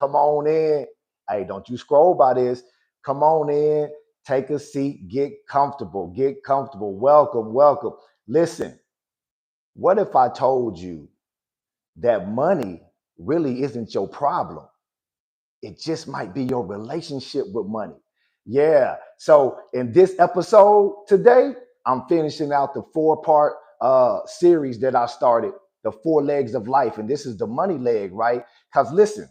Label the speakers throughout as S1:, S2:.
S1: Come on in. Hey, don't you scroll by this. Come on in, take a seat, get comfortable, get comfortable. Welcome, welcome. Listen, what if I told you that money really isn't your problem? It just might be your relationship with money. Yeah. So in this episode today, I'm finishing out the four-part series that I started, the four legs of life. And this is the money leg, right? Because listen,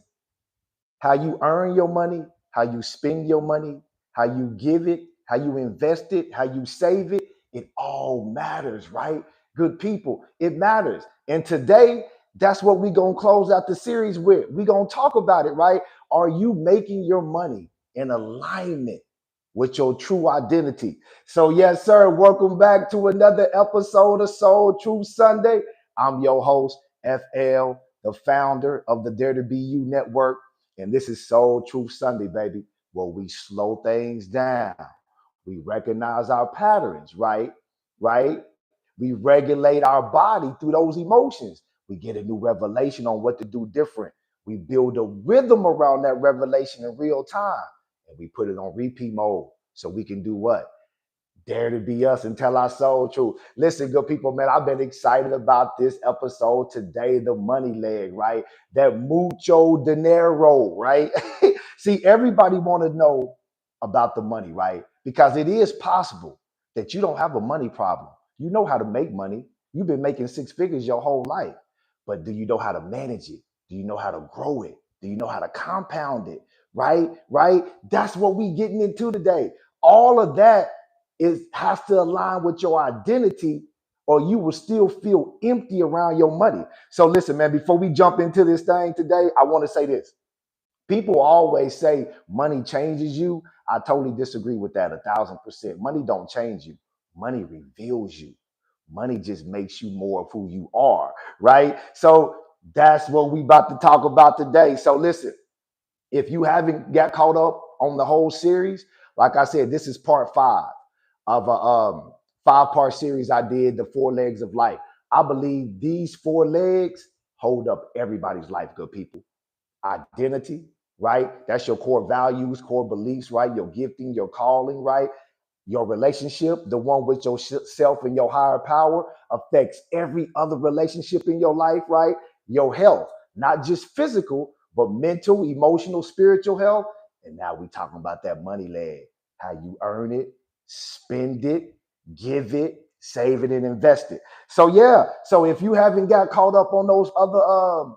S1: how you earn your money, how you spend your money, how you give it, how you invest it, how you save it, it all matters, right? Good people, it matters. And today, that's what we're going to close out the series with. We're going to talk about it, right? Are you making your money in alignment with your true identity? So, yes, sir, welcome back to another episode of Soul Truth Sunday. I'm your host, FL, the founder of the Dare to Be You Network. And this is Soul Truth Sunday, baby, where we slow things down. We recognize our patterns, right? Right? We regulate our body through those emotions. We get a new revelation on what to do different. We build a rhythm around that revelation in real time. And we put it on repeat mode so we can do what? Dare to be us and tell our soul truth. Listen, good people, man, I've been excited about this episode today, the money leg, right? That mucho dinero, right? See, everybody want to know about the money, right? Because it is possible that you don't have a money problem. You know how to make money. You've been making six figures your whole life. But do you know how to manage it? Do you know how to grow it? Do you know how to compound it? Right? Right? That's what we getting into today. All of that is has to align with your identity, or you will still feel empty around your money. So listen, man, before we jump into this thing today, I want to say this. People always say money changes you. I totally disagree with that 1,000%. Money don't change you. Money reveals you. Money just makes you more of who you are, right? So that's what we about to talk about today. So listen, if you haven't got caught up on the whole series, like I said, this is part 5 of a 5-part series I did, the four legs of life. I believe these four legs hold up everybody's life, good people. Identity, right? That's your core values, core beliefs, right? Your gifting, your calling, right? Your relationship, the one with yourself and your higher power, affects every other relationship in your life, right? Your health, not just physical, but mental, emotional, spiritual health. And now we talking about that money leg, how you earn it, spend it, give it, save it, and invest it. So yeah, so if you haven't got caught up on those other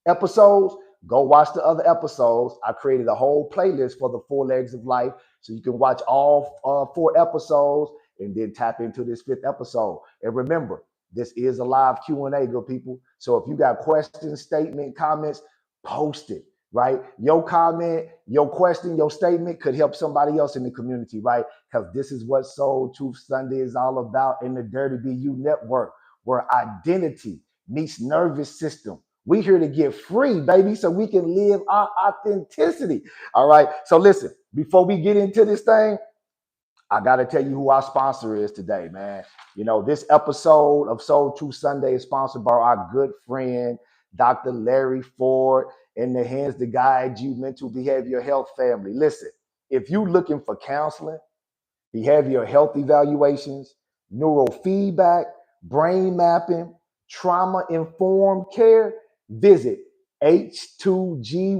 S1: episodes, go watch the other episodes. I created a whole playlist for the four legs of life, so you can watch all 4 episodes and then tap into this 5th episode. And remember, this is a live Q&A, good people. So if you got questions, statement, comments, post it, right? Your comment, your question, your statement could help somebody else in the community, right? Because this is what Soul Truth Sunday is all about in the Dare to Be You Network, where identity meets nervous system. We here to get free, baby, so we can live our authenticity. All right. So listen, before we get into this thing, I got to tell you who our sponsor is today, man. You know, this episode of Soul Truth Sunday is sponsored by our good friend, Dr. Larry Ford, and the Hands to Guide You Mental Behavior Health family. Listen, if you're looking for counseling, behavioral health evaluations, neurofeedback, brain mapping, trauma-informed care, visit h2gy.com.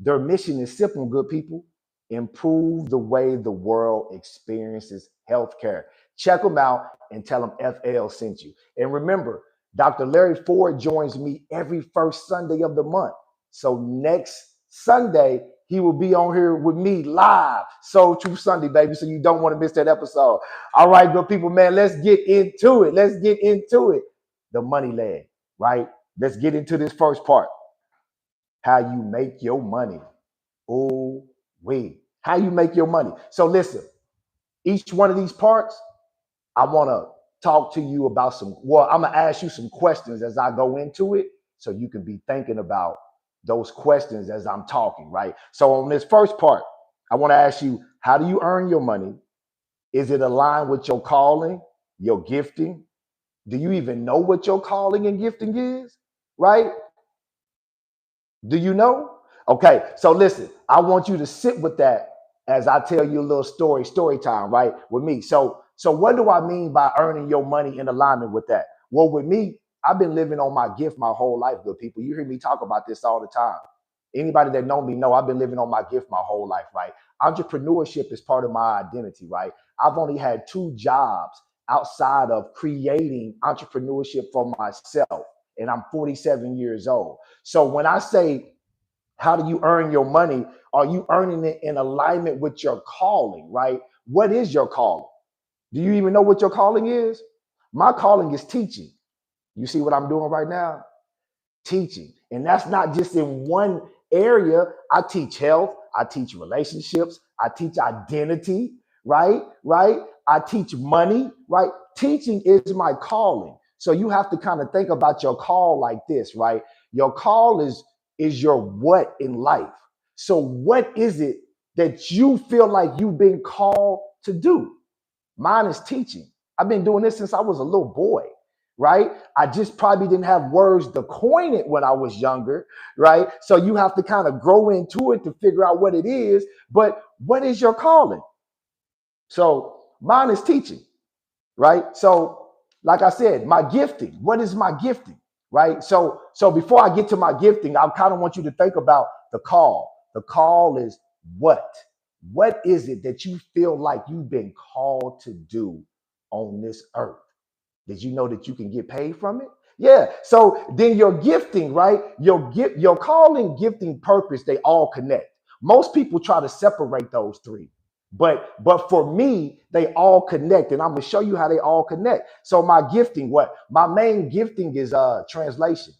S1: Their mission is simple, good people. Improve the way the world experiences healthcare. Check them out and tell them FL sent you. And remember, Dr. Larry Ford joins me every first Sunday of the month. So next Sunday, he will be on here with me live. Soul Truth Sunday, baby. So you don't want to miss that episode. All right, good people, man. Let's get into it. Let's get into it. The money leg, right? Let's get into this first part. How you make your money. Oh, wait. How you make your money. So listen, each one of these parts, I want to talk to you about I'm going to ask you some questions as I go into it so you can be thinking about those questions as I'm talking, right? So on this first part, I want to ask you, how do you earn your money? Is it aligned with your calling, your gifting? Do you even know what your calling and gifting is, right? Do you know? Okay, so listen, I want you to sit with that as I tell you a little story time, right? With me. So what do I mean by earning your money in alignment with that? Well, with me, I've been living on my gift my whole life, good people. You hear me talk about this all the time. Anybody that know me know I've been living on my gift my whole life, right? Entrepreneurship is part of my identity, right? I've only had two jobs outside of creating entrepreneurship for myself, and I'm 47 years old. So when I say, how do you earn your money? Are you earning it in alignment with your calling, right? What is your calling? Do you even know what your calling is? My calling is teaching. You see what I'm doing right now? Teaching. And that's not just in one area. I teach health, I teach relationships, I teach identity, right? Right? I teach money, right? Teaching is my calling. So you have to kind of think about your call like this, right? Your call is your what in life. So what is it that you feel like you've been called to do? Mine is teaching. I've been doing this since I was a little boy, right? I just probably didn't have words to coin it when I was younger, right? So you have to kind of grow into it to figure out what it is. But what is your calling? So mine is teaching, right? So, like I said, my gifting. What is my gifting, right? So before I get to my gifting, I kind of want you to think about the call. The call is what? What is it that you feel like you've been called to do on this earth? Did you know that you can get paid from it? Yeah. So then your gifting, right? Your calling, gifting, purpose, they all connect. Most people try to separate those three. But for me, they all connect. And I'm gonna show you how they all connect. So my gifting, what? My main gifting is translation.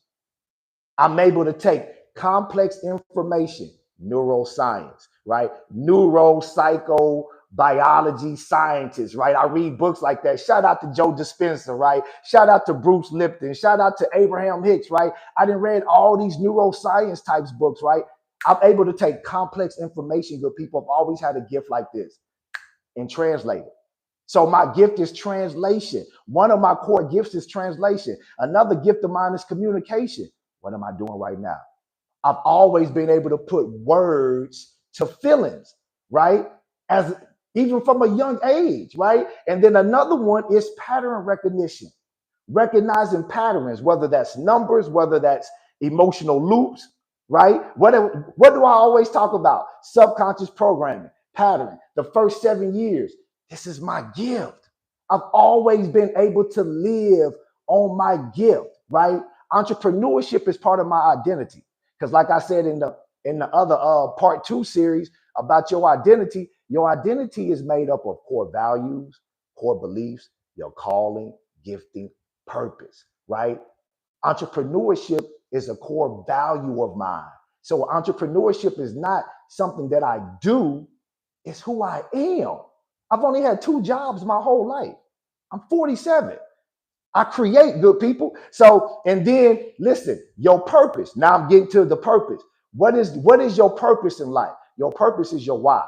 S1: I'm able to take complex information, neuroscience, right? Neuropsychobiology scientists, right? I read books like that. Shout out to Joe Dispenza, right? Shout out to Bruce Lipton. Shout out to Abraham Hicks, right? I didn't read all these neuroscience types books, right? I'm able to take complex information. Good people have always had a gift like this and translate it. So my gift is translation. One of my core gifts is translation. Another gift of mine is communication. What am I doing right now? I've always been able to put words to feelings, right? As even from a young age, right? And then another one is pattern recognition, recognizing patterns, whether that's numbers, whether that's emotional loops, right? What do I always talk about? Subconscious programming, pattern. The first 7 years, this is my gift. I've always been able to live on my gift, right? Entrepreneurship is part of my identity. Because like I said in the other part two series about your identity is made up of core values, core beliefs, your calling, gifting, purpose, right? Entrepreneurship is a core value of mine. So entrepreneurship is not something that I do, it's who I am. I've only had two jobs my whole life. I'm 47. I create, good people. So, and then listen, your purpose. Now I'm getting to the purpose. What is your purpose in life? Your purpose is your why.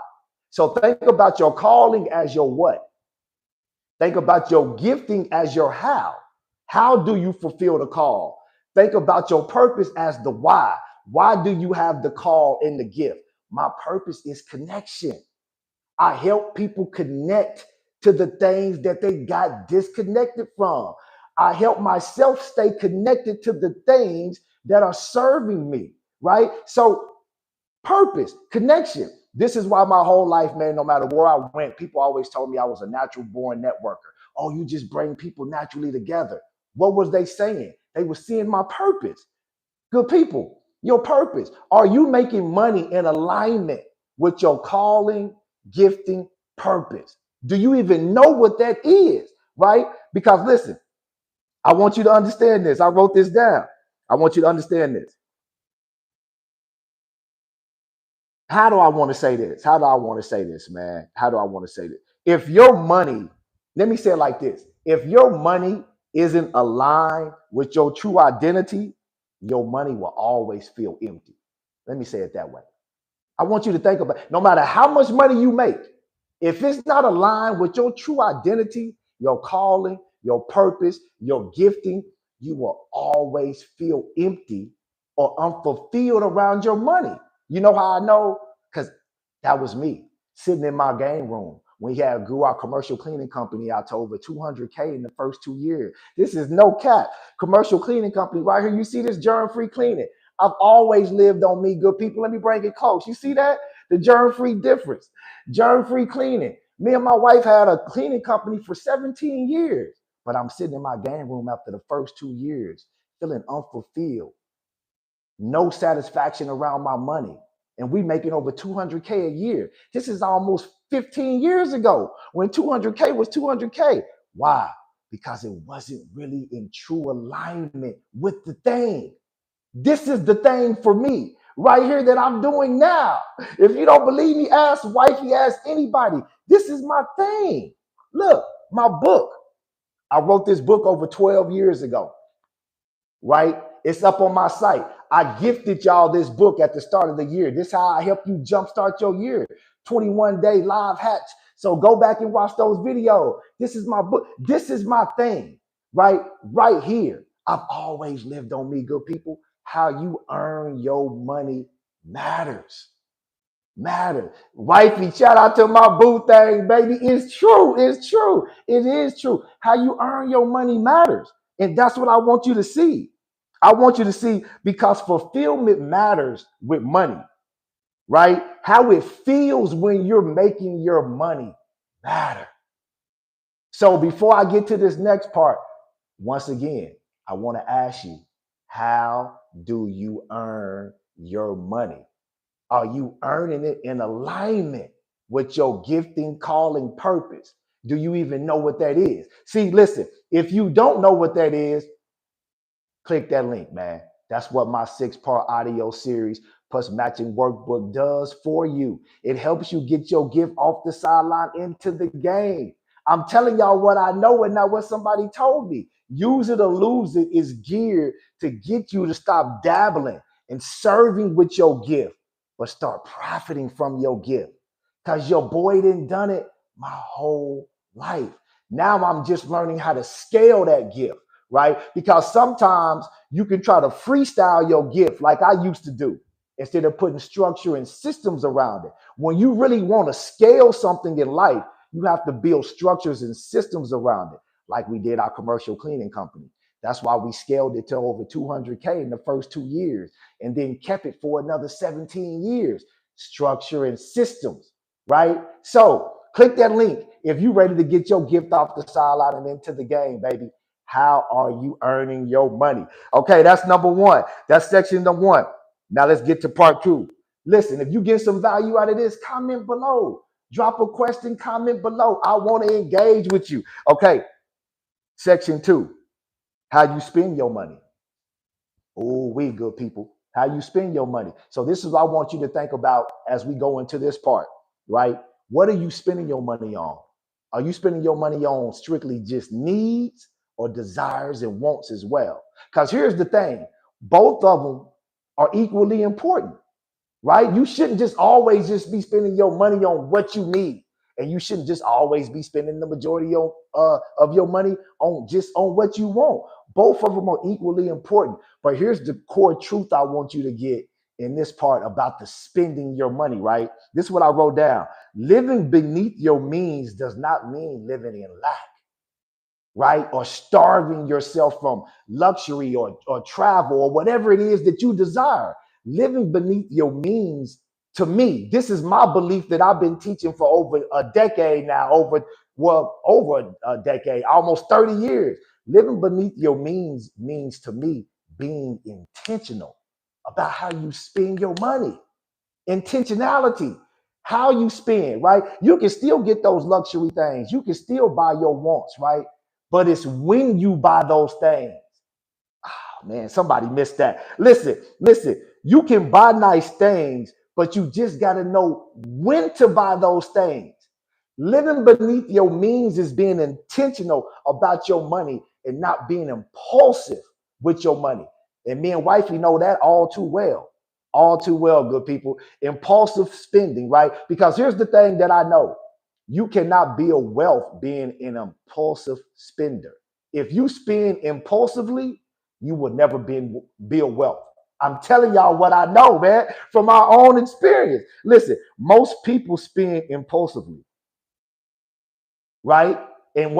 S1: So think about your calling as your what. Think about your gifting as your how. How do you fulfill the call? Think about your purpose as the why. Why do you have the call and the gift? My purpose is connection. I help people connect to the things that they got disconnected from. I help myself stay connected to the things that are serving me, right? So purpose, connection. This is why my whole life, man, no matter where I went, people always told me I was a natural born networker. Oh, you just bring people naturally together. What was they saying? They were seeing my purpose. Good people, your purpose. Are you making money in alignment with your calling, gifting, purpose? Do you even know what that is? Right? Because listen, I want you to understand this. I wrote this down. I want you to understand this. How do I want to say this? How do I want to say this, man? How do I want to say this? If your money, let me say it like this: if your money isn't aligned with your true identity, your money will always feel empty. Let me say it that way. I want you to think about it. No matter how much money you make, if it's not aligned with your true identity, your calling, your purpose, your gifting, you will always feel empty or unfulfilled around your money. You know how I know? Because that was me sitting in my game room. We had grew our commercial cleaning company out to over 200K in the first 2 years. This is no cap. Commercial cleaning company right here. You see this germ-free cleaning. I've always lived on me, good people. Let me bring it close. You see that? The germ-free difference. Germ-free cleaning. Me and my wife had a cleaning company for 17 years, but I'm sitting in my game room after the first 2 years, feeling unfulfilled, no satisfaction around my money. And we making over 200K a year. This is almost 15 years ago when 200K was 200K. Why? Because it wasn't really in true alignment with the thing. This is the thing for me right here that I'm doing now. If you don't believe me, ask wifey, ask anybody. This is my thing. Look, my book. I wrote this book over 12 years ago, right? It's up on my site. I gifted y'all this book at the start of the year. This is how I help you jumpstart your year. 21-day live hacks. So go back and watch those videos. This is my book. This is my thing, right? Right here. I've always lived on me, good people. How you earn your money matters. Matters. Wifey, shout out to my boo thing, baby. It's true. It's true. It is true. How you earn your money matters. And that's what I want you to see. I want you to see because fulfillment matters with money, right? How it feels when you're making your money matter. So before I get to this next part, once again, I want to ask you, how do you earn your money? Are you earning it in alignment with your gifting, calling, purpose? Do you even know what that is? See, listen, if you don't know what that is, click that link, man. That's what my 6-part audio series plus matching workbook does for you. It helps you get your gift off the sideline into the game. I'm telling y'all what I know and not what somebody told me. Use it or lose it is geared to get you to stop dabbling and serving with your gift, but start profiting from your gift. Because your boy didn't done it my whole life. Now I'm just learning how to scale that gift, right? Because sometimes you can try to freestyle your gift like I used to do instead of putting structure and systems around it. When you really want to scale something in life, you have to build structures and systems around it, like we did our commercial cleaning company. That's why we scaled it to over 200K in the first 2 years and then kept it for another 17 years. Structure and systems, right? So click that link if you're ready to get your gift off the sideline and into the game, baby. How are you earning your money? Okay, that's number one. That's section number one. Now let's get to part two. Listen, if you get some value out of this, comment below. Drop a question, comment below. I want to engage with you. Okay, section two, how you spend your money. Oh, we good people. How you spend your money. So this is what I want you to think about as we go into this part, right? What are you spending your money on? Are you spending your money on strictly just needs or desires and wants as well? Because here's the thing, both of them are equally important, right? You shouldn't just always just be spending your money on what you need. And you shouldn't just always be spending the majority of your money on just on what you want. Both of them are equally important. But here's the core truth I want you to get in this part about the spending your money, right? This is what I wrote down. Living beneath your means does not mean living in lack, right? Or starving yourself from luxury or travel or whatever it is that you desire. Living beneath your means, to me, this is my belief that I've been teaching for over a decade now, over a decade, almost 30 years. Living beneath your means to me being intentional about how you spend your money. Intentionality, how you spend, right? You can still get those luxury things. You can still buy your wants, right? But it's when you buy those things. Oh, man, somebody missed that. Listen. You can buy nice things, but you just got to know when to buy those things. Living beneath your means is being intentional about your money and not being impulsive with your money. And me and wifey know that all too well. All too well, good people. Impulsive spending, right? Because here's the thing that I know. You cannot build wealth being an impulsive spender. If you spend impulsively, you will never build wealth. I'm telling y'all what I know, man, from our own experience. Listen, most people spend impulsively, right? And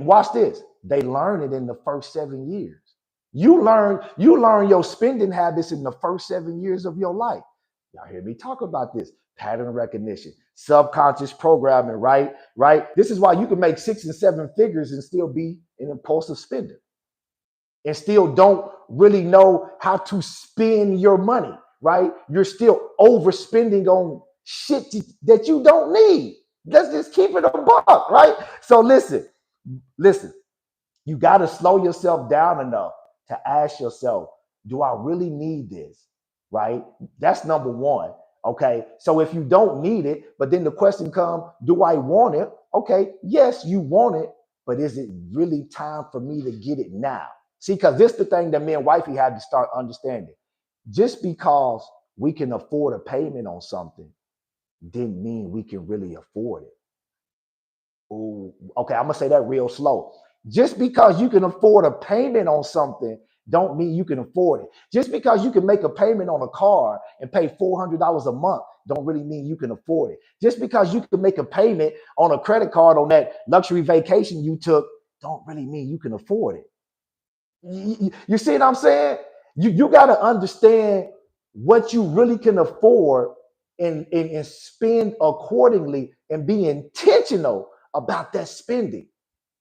S1: watch this. They learn it in the first 7 years. You learn your spending habits in the first 7 years of your life. Y'all hear me talk about this pattern recognition, subconscious programming, right? Right. This is why you can make 6 and 7 figures and still be an impulsive spender and still don't really know how to spend your money, right? You're still overspending on shit that you don't need. Let's just keep it a buck, right? So listen, you got to slow yourself down enough to ask yourself, do I really need this? Right? That's number one. Okay. So if you don't need it, but then the question comes, do I want it? Okay. Yes, you want it, but is it really time for me to get it now? See, because this is the thing that me and wifey had to start understanding. Just because we can afford a payment on something didn't mean we can really afford it. Ooh, okay, I'm gonna say that real slow. Just because you can afford a payment on something, don't mean you can afford it. Just because you can make a payment on a car and pay $400 a month, don't really mean you can afford it. Just because you can make a payment on a credit card on that luxury vacation you took, don't really mean you can afford it. You see what I'm saying? You got to understand what you really can afford and spend accordingly and be intentional about that spending.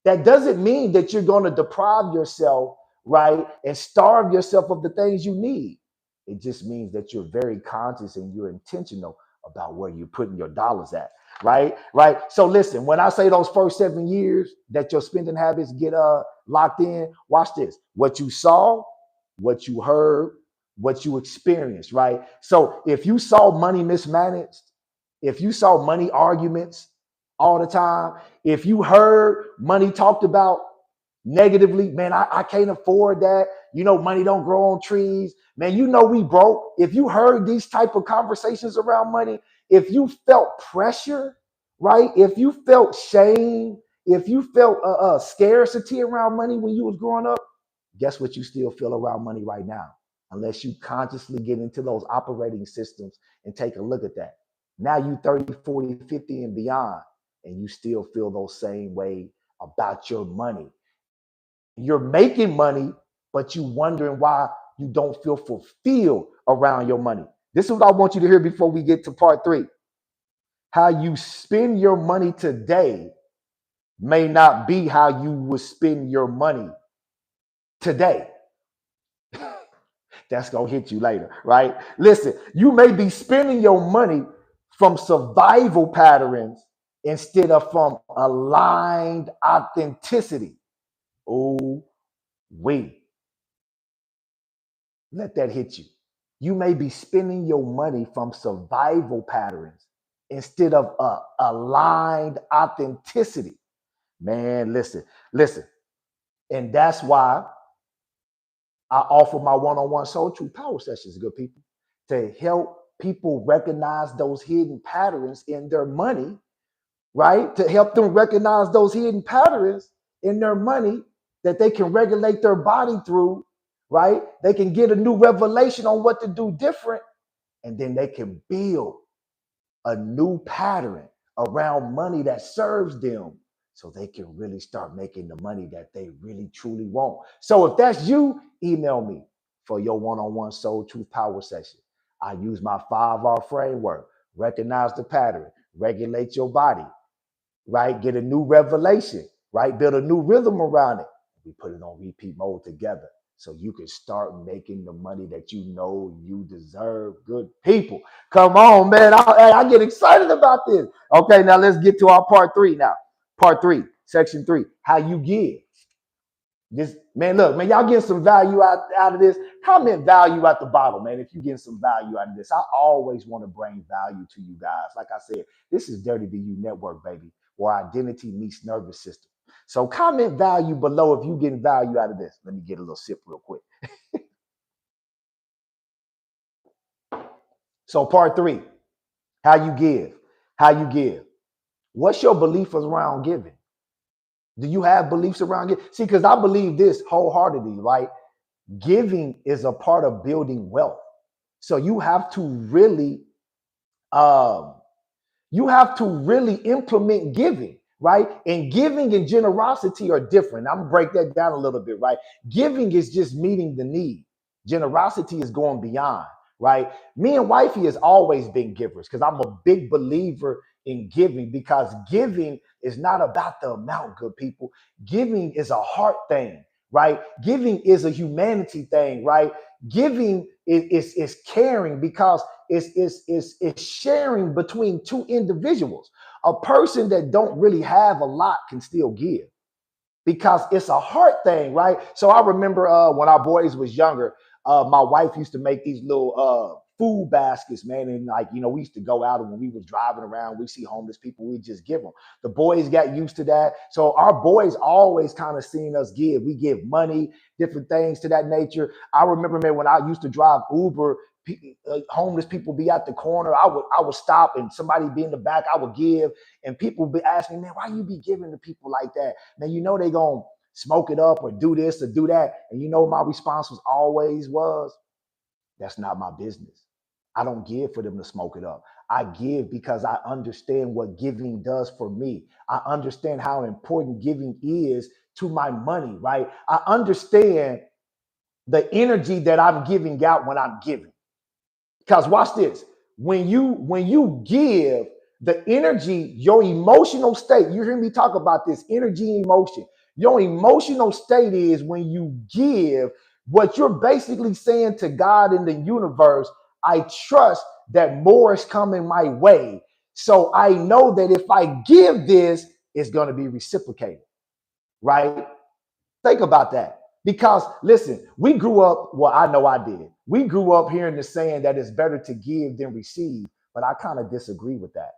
S1: That doesn't mean that you're going to deprive yourself, right, and starve yourself of the things you need. It just means that you're very conscious and you're intentional about where you're putting your dollars at, right? Right. So listen, when I say those first 7 years that your spending habits get locked in, watch this. What you saw, what you heard, what you experienced, right? So if you saw money mismanaged, if you saw money arguments all the time, if you heard money talked about negatively, man, I can't afford that. You know, money don't grow on trees. Man, you know we broke. If you heard these type of conversations around money, if you felt pressure, right? If you felt shame, if you felt scarcity around money when you was growing up, guess what you still feel around money right now? Unless you consciously get into those operating systems and take a look at that. Now you 30, 40, 50 and beyond, and you still feel those same way about your money. You're making money, but you wondering why you don't feel fulfilled around your money. This is what I want you to hear before we get to part three. How you spend your money today may not be how you would spend your money today. That's going to hit you later, right? Listen, you may be spending your money from survival patterns instead of from aligned authenticity. Oh, wait. Let that hit you. You may be spending your money from survival patterns instead of aligned authenticity. Man, listen. And that's why I offer my one-on-one soul truth power sessions, good people, to help people recognize those hidden patterns in their money, right? To help them recognize those hidden patterns in their money that they can regulate their body through, right? They can get a new revelation on what to do different, and then they can build a new pattern around money that serves them so they can really start making the money that they really truly want. So if that's you, email me for your one-on-one soul truth power session. I use my 5R framework, recognize the pattern, regulate your body, right? Get a new revelation, right? Build a new rhythm around it. We put it on repeat mode together so you can start making the money that you know you deserve. Good people. Come on, man. I get excited about this. Okay, now let's get to our part three now. Part three, section three, how you give. This man, look, man, y'all getting some value out of this. Comment value at the bottom, man. If you're getting some value out of this, I always want to bring value to you guys. Like I said, this is Dirty BU Network, baby, where identity meets nervous system. So comment value below if you're getting value out of this. Let me get a little sip real quick. So part three, how you give. How you give. What's your belief around giving? Do you have beliefs around giving? See, because I believe this wholeheartedly, right? Giving is a part of building wealth. So um, you have to really implement giving, right? And giving and generosity are different. I'm gonna break that down a little bit, right? Giving is just meeting the need. Generosity is going beyond, right? Me and wifey has always been givers because I'm a big believer in giving, because giving is not about the amount, good people. Giving is a heart thing, right? Giving is a humanity thing, right? Giving is caring, because it's sharing between two individuals. A person that don't really have a lot can still give, because it's a heart thing, right? So I remember when our boys was younger, my wife used to make these little food baskets, man, and like, we used to go out, and when we was driving around, we see homeless people, we just give them. The boys got used to that, so our boys always kind of seen us give. We give money, different things to that nature. I remember, man, when I used to drive Uber, homeless people be at the corner, I would stop, and somebody be in the back, I would give, and people be asking me, man, why you be giving to people like that? Man, they gonna smoke it up or do this or do that. And my response was always was, that's not my business. I don't give for them to smoke it up. I give because I understand what giving does for me. I understand how important giving is to my money, right? I understand the energy that I'm giving out when I'm giving. Because watch this. When you give, the energy, your emotional state, you hear me talk about this energy, emotion. Your emotional state is, when you give, what you're basically saying to God in the universe, I trust that more is coming my way. So I know that if I give this, it's going to be reciprocated, right? Think about that. Because listen, we grew up, well, I know I did. We grew up hearing the saying that it's better to give than receive, but I kind of disagree with that.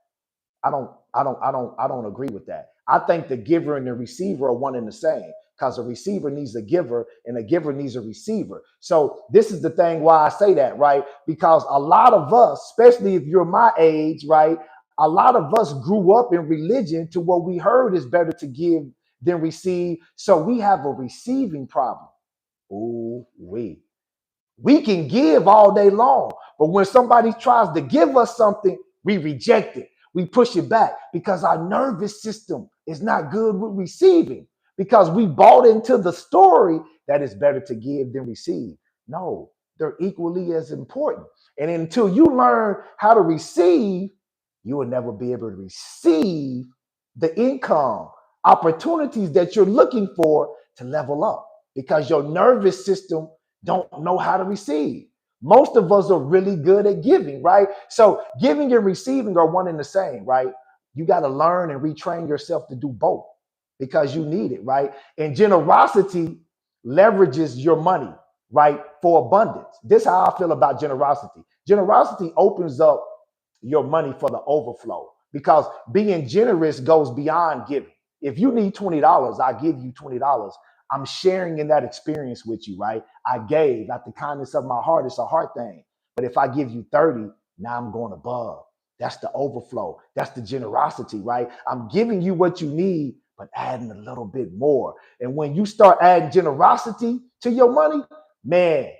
S1: I don't agree with that. I think the giver and the receiver are one and the same, because a receiver needs a giver and a giver needs a receiver. So this is the thing why I say that, right? Because a lot of us, especially if you're my age, right? A lot of us grew up in religion to what we heard is better to give than receive. So we have a receiving problem. Ooh, we can give all day long, but when somebody tries to give us something, we reject it. We push it back because our nervous system is not good with receiving, because we bought into the story that it's better to give than receive. No, they're equally as important. And until you learn how to receive, you will never be able to receive the income, opportunities that you're looking for to level up, because your nervous system don't know how to receive. Most of us are really good at giving, right? So giving and receiving are one and the same, right? You got to learn and retrain yourself to do both, because you need it, right? And generosity leverages your money, right, for abundance. This is how I feel about generosity. Generosity opens up your money for the overflow, because being generous goes beyond giving. If you need $20, I give you $20. I'm sharing in that experience with you, right? I gave out the kindness of my heart. It's a heart thing. But if I give you 30, now I'm going above. That's the overflow. That's the generosity, right? I'm giving you what you need, but adding a little bit more. And when you start adding generosity to your money, man,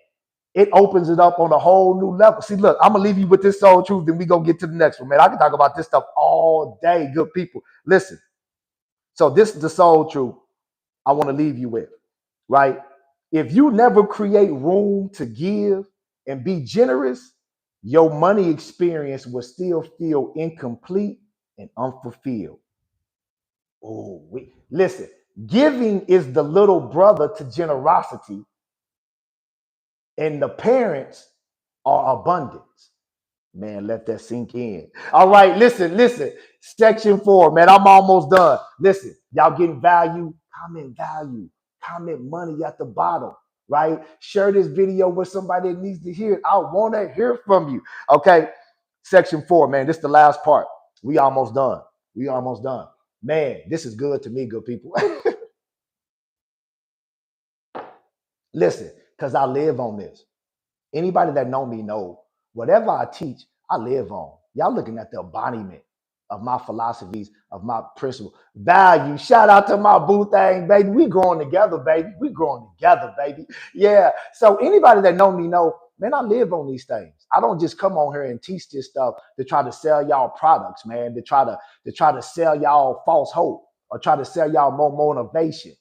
S1: it opens it up on a whole new level. See, look, I'm gonna leave you with this soul truth, then we gonna get to the next one, man. I can talk about this stuff all day, good people. Listen, so this is the soul truth I want to leave you with, right? If you never create room to give and be generous, your money experience will still feel incomplete and unfulfilled. Listen, giving is the little brother to generosity, and the parents are abundance. Man, let that sink in. All right, listen. Section 4, man, I'm almost done. Listen, y'all getting value? Comment money at the bottom, right? Share this video with somebody that needs to hear it. I want to hear from you. Okay, section 4, man, this is the last part. We almost done. Man, this is good to me, good people. Listen, because I live on this. Anybody that know me know whatever I teach, I live on. Y'all looking at the embodiment of my philosophies, of my principles. Value. Shout out to my boo thing, baby. We growing together, baby. Yeah. So anybody that know me know, man, I live on these things. I don't just come on here and teach this stuff to try to sell y'all products, man, to try to sell y'all false hope or try to sell y'all more motivation.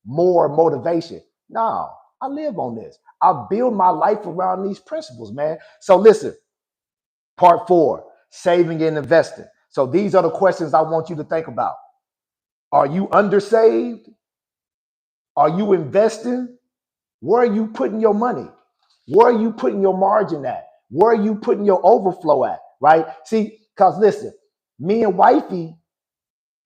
S1: No, I live on this. I build my life around these principles, man. So listen, part 4, saving and investing. So these are the questions I want you to think about. Are you undersaved? Are you investing? Where are you putting your money? Where are you putting your margin at? Where are you putting your overflow at? Right? See, because listen, me and wifey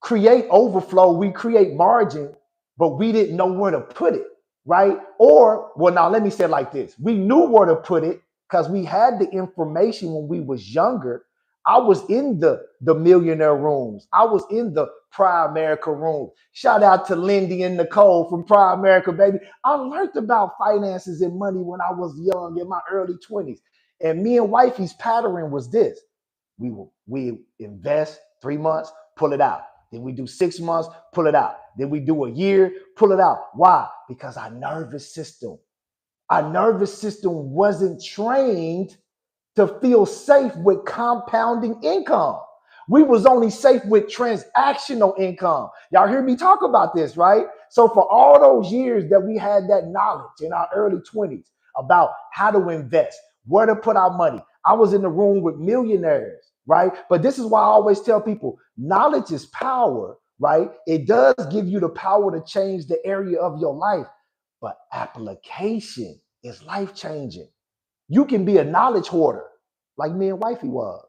S1: create overflow, we create margin, but we didn't know where to put it, right? Or, well, now let me say it like this. We knew where to put it because we had the information when we was younger. I was in the millionaire rooms. I was in the Prime America room. Shout out to Lindy and Nicole from Prime America, baby. I learned about finances and money when I was young in my early 20s. And me and wifey's pattern was this. We invest 3 months, pull it out. Then we do 6 months, pull it out. Then we do a year, pull it out. Why? Because our nervous system wasn't trained to feel safe with compounding income. We was only safe with transactional income. Y'all hear me talk about this, right? So for all those years that we had that knowledge in our early 20s about how to invest, where to put our money, I was in the room with millionaires, right? But this is why I always tell people, knowledge is power, right? It does give you the power to change the area of your life, but application is life changing. You can be a knowledge hoarder like me and wifey was,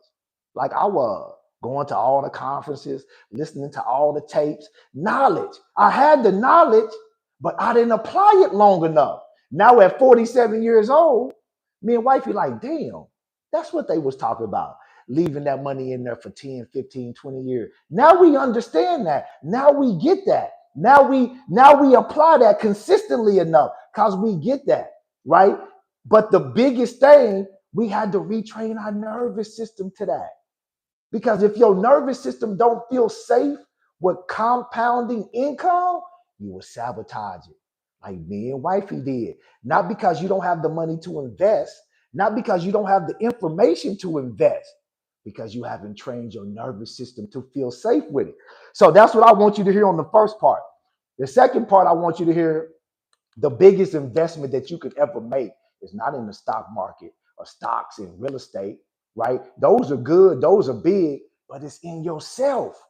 S1: like I was, going to all the conferences, listening to all the tapes. Knowledge. I had the knowledge, but I didn't apply it long enough. Now at 47 years old, me and wifey like, damn, that's what they was talking about. Leaving that money in there for 10, 15, 20 years. Now we understand that. Now we get that. Now we apply that consistently enough because we get that, right? But the biggest thing, we had to retrain our nervous system to that. Because if your nervous system don't feel safe with compounding income, you will sabotage it like me and wifey did. Not because you don't have the money to invest, not because you don't have the information to invest, because you haven't trained your nervous system to feel safe with it. So that's what I want you to hear on the first part. The second part, I want you to hear the biggest investment that you could ever make is not in the stock market or stocks and real estate, right? Those are good, those are big, but it's in yourself.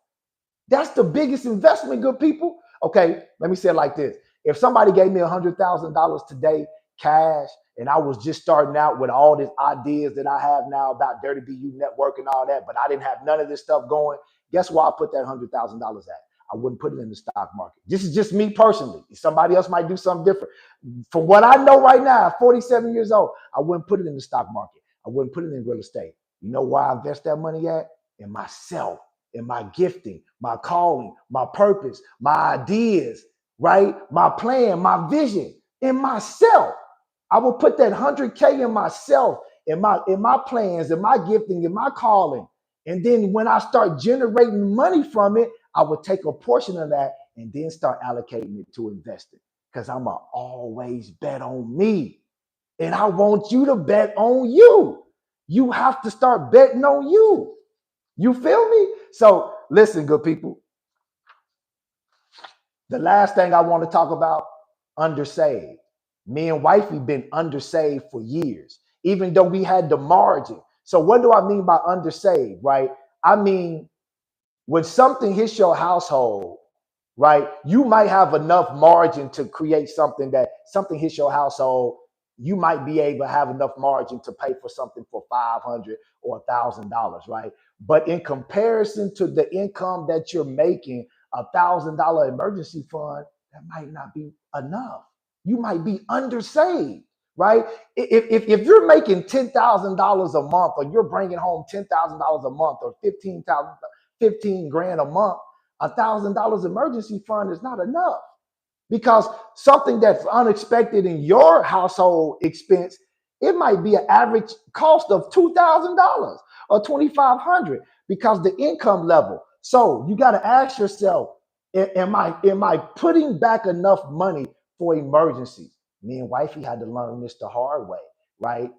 S1: That's the biggest investment, good people. Okay, let me say it like this. If somebody gave me $100,000 today, cash, and I was just starting out with all these ideas that I have now about Dirty BU Network and all that, but I didn't have none of this stuff going, guess where I put that $100,000 at? I wouldn't put it in the stock market. This is just me personally. Somebody else might do something different. From what I know right now, at 47 years old, I wouldn't put it in the stock market. I wouldn't put it in real estate. You know where I invest that money at? In myself, in my gifting, my calling, my purpose, my ideas, right? My plan, my vision, in myself. I will put that 100K in myself, in my plans, in my gifting, in my calling. And then when I start generating money from it, I would take a portion of that and then start allocating it to investing. Because I'm going to always bet on me. And I want you to bet on you. You have to start betting on you. You feel me? So listen, good people. The last thing I want to talk about, undersaved. Me and wifey been undersaved for years, even though we had the margin. So what do I mean by undersaved, right? I mean, when something hits your household, right, you might have enough margin to create something hits your household. You might be able to have enough margin to pay for something for $500 or $1,000, right? But in comparison to the income that you're making, $1,000 emergency fund, that might not be enough. You might be undersaved, right? If you're making $10,000 a month, or you're bringing home $10,000 a month, or 15 grand a month, $1,000 emergency fund is not enough, because something that's unexpected in your household expense, it might be an average cost of $2,000 or $2,500 because the income level. So you got to ask yourself, am I putting back enough money for emergencies? Me and wifey had to learn this the hard way, right?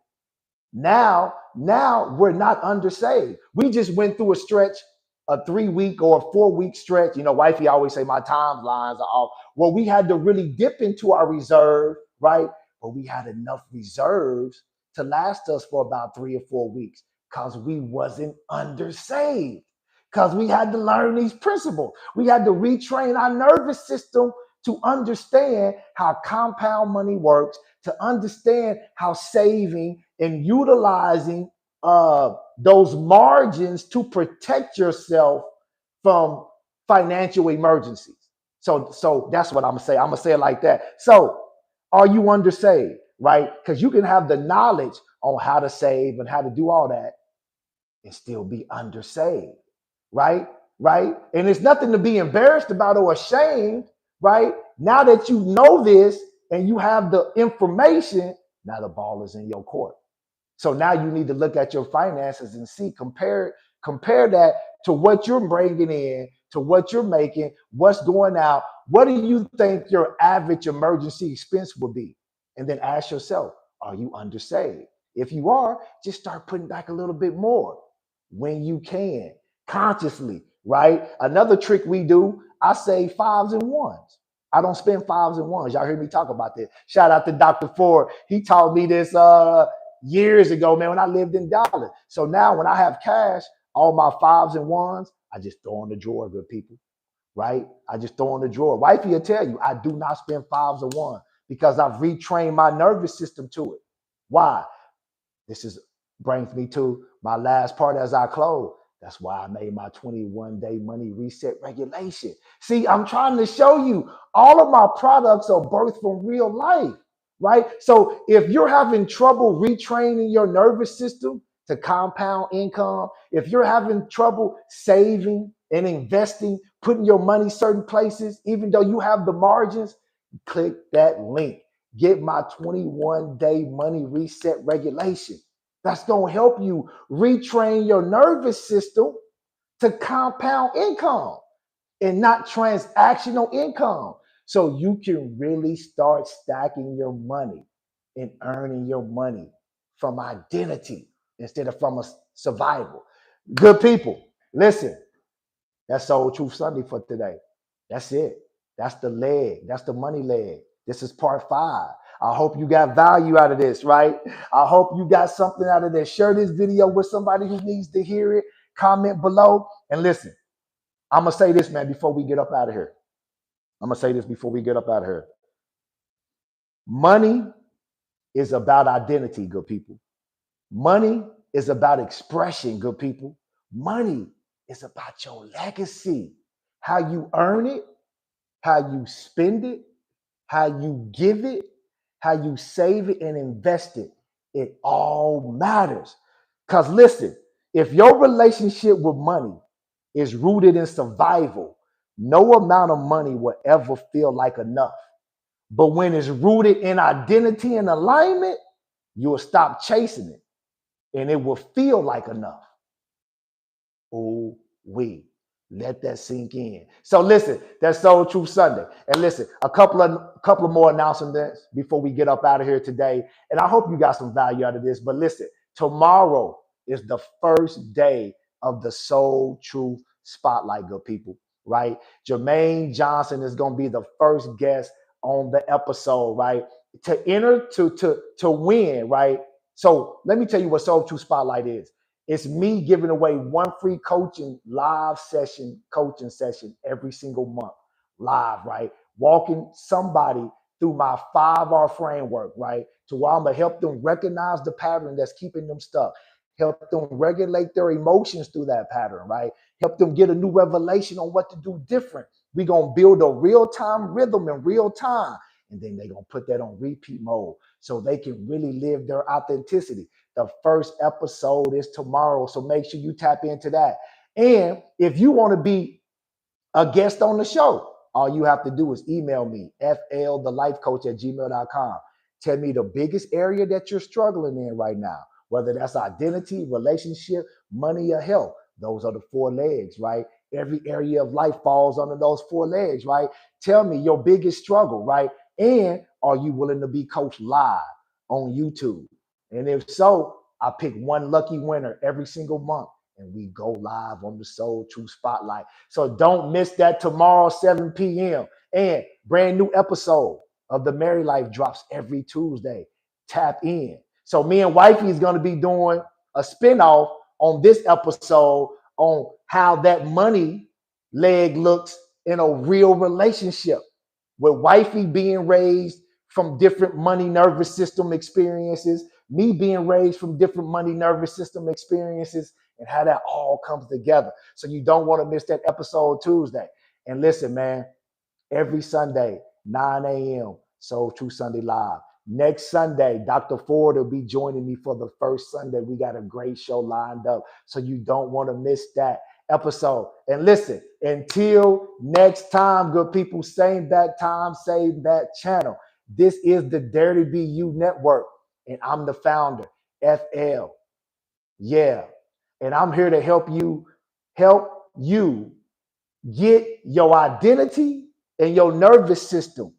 S1: Now we're not undersaved. We just went through a stretch, a 3 week or a 4 week stretch. You know, wifey always say my timelines are off. Well, we had to really dip into our reserve, right? But we had enough reserves to last us for about 3 or 4 weeks because we wasn't undersaved. Because we had to learn these principles. We had to retrain our nervous system to understand how compound money works, to understand how saving and utilizing those margins to protect yourself from financial emergencies. So that's what I'm gonna say. I'm gonna say it like that. So are you undersaved, right? Because you can have the knowledge on how to save and how to do all that and still be undersaved, right? Right? And it's nothing to be embarrassed about or ashamed, right? Now that you know this and you have the information, now the ball is in your court. So now you need to look at your finances and see, compare that to what you're bringing in, to what you're making, what's going out. What do you think your average emergency expense will be? And then ask yourself, are you undersaved? If you are, just start putting back a little bit more when you can, consciously, right? Another trick we do, I say fives and ones. I don't spend fives and ones. Y'all hear me talk about this. Shout out to Dr. Ford. He taught me this years ago, man, when I lived in Dallas. So now when I have cash, all my fives and ones, I just throw in the drawer, good people, right? I just throw in the drawer. Wifey will tell you, I do not spend fives or one because I've retrained my nervous system to it. Why? This is brings me to my last part as I close. That's why I made my 21-day money reset regulation. See, I'm trying to show you all of my products are birthed from real life, right? So if you're having trouble retraining your nervous system to compound income, if you're having trouble saving and investing, putting your money certain places, even though you have the margins, click that link. Get my 21-day money reset regulation. That's going to help you retrain your nervous system to compound income and not transactional income. So you can really start stacking your money and earning your money from identity instead of from a survival. Good people, listen, that's Soul Truth Sunday for today. That's it. That's the leg. That's the money leg. This is part 5. I hope you got value out of this, right? I hope you got something out of this. Share this video with somebody who needs to hear it. Comment below. And listen, I'm going to say this, man, before we get up out of here. I'm going to say this before we get up out of here. Money is about identity, good people. Money is about expression, good people. Money is about your legacy, how you earn it, how you spend it, how you give it, how you save it and invest it. It all matters. Because listen, if your relationship with money is rooted in survival, no amount of money will ever feel like enough. But when it's rooted in identity and alignment, you'll stop chasing it and it will feel like enough. Oh, we let that sink in. So listen, that's Soul Truth Sunday. And listen, a couple of more announcements before we get up out of here today. And I hope you got some value out of this. But listen, tomorrow is the first day of the Soul Truth Spotlight, good people, right? Jermaine Johnson is going to be the first guest on the episode, right? To enter, to win, right? So let me tell you what Soul Truth Spotlight is. It's me giving away one free coaching session every single month, live, right? Walking somebody through my 5R framework, right? To where I'm gonna help them recognize the pattern that's keeping them stuck, help them regulate their emotions through that pattern, right? Help them get a new revelation on what to do different. We're gonna build a real-time rhythm in real time, and then they're gonna put that on repeat mode so they can really live their authenticity. The first episode is tomorrow, so make sure you tap into that. And if you want to be a guest on the show, all you have to do is email me, flthelifecoach@gmail.com. Tell me the biggest area that you're struggling in right now, whether that's identity, relationship, money, or health. Those are the 4 legs, right? Every area of life falls under those 4 legs, right? Tell me your biggest struggle, right? And are you willing to be coached live on YouTube? And if so, I pick one lucky winner every single month, and we go live on the Soul Truth Spotlight. So don't miss that tomorrow, 7 p.m. And brand new episode of the Married Life drops every Tuesday. Tap in. So me and Wifey is going to be doing a spinoff on this episode on how that money leg looks in a real relationship, with Wifey being raised from different money nervous system experiences, me being raised from different money nervous system experiences, and how that all comes together. So you don't want to miss that episode Tuesday. And listen, man, every Sunday, 9 a.m., Soul True Sunday Live. Next Sunday, Dr. Ford will be joining me for the first Sunday. We got a great show lined up, so you don't want to miss that episode. And listen, until next time, good people, same that time, same that channel. This is the Dare to Be You Network, and I'm the founder, FL. Yeah. And I'm here to help you get your identity and your nervous system,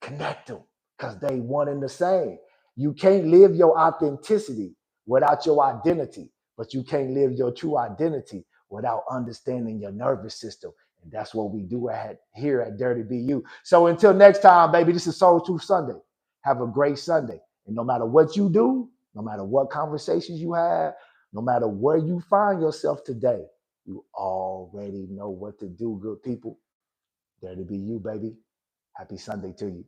S1: connect them, because they one and the same. You can't live your authenticity without your identity, but you can't live your true identity without understanding your nervous system. And that's what we do here at Dirty BU. So until next time, baby, this is Soul Truth Sunday. Have a great Sunday. And no matter what you do, no matter what conversations you have, no matter where you find yourself today, you already know what to do, good people. Dare to be you, baby. Happy Sunday to you.